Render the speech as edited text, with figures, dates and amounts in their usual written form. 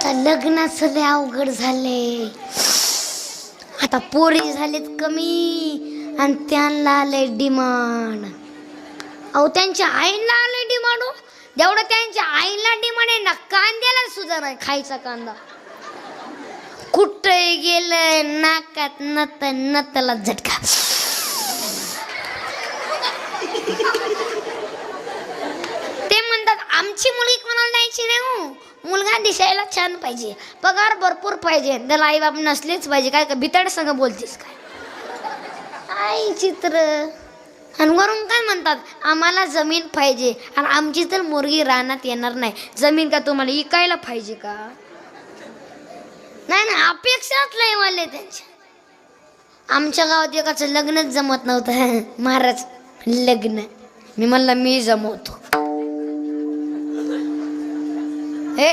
आता लग्नाचं लय अवघड झाले. आता पोरी झालेत कमी आणि त्यांना आले डिमांड. अहो त्यांच्या आईला आले डिमांड. हो जेवढं त्यांच्या आईला डिमांड आहे ना, कांद्याला सुद्धा नाही खायचा कांदा. कुठे गेलं नाकात नतला झटका. ते म्हणतात आमची मुलगी कोणाला द्यायची नाही. हो मुलगा दिसायला छान पाहिजे, पगार भरपूर पाहिजे, त्याला आई बाप नसलेच पाहिजे. काय का भिताड संग बोलतीस काय आई चित्र. आणि वरून काय म्हणतात आम्हाला जमीन पाहिजे आणि आमची तर मुलगी रानात येणार नाही. जमीन का तुम्हाला इकायला पाहिजे का? नाही ना, अपेक्षाच लय वाले त्यांच्या. आमच्या गावात एकाचं लग्नच जमत नव्हतं. महाराज लग्न, मी म्हणलं मी जमवतो. हे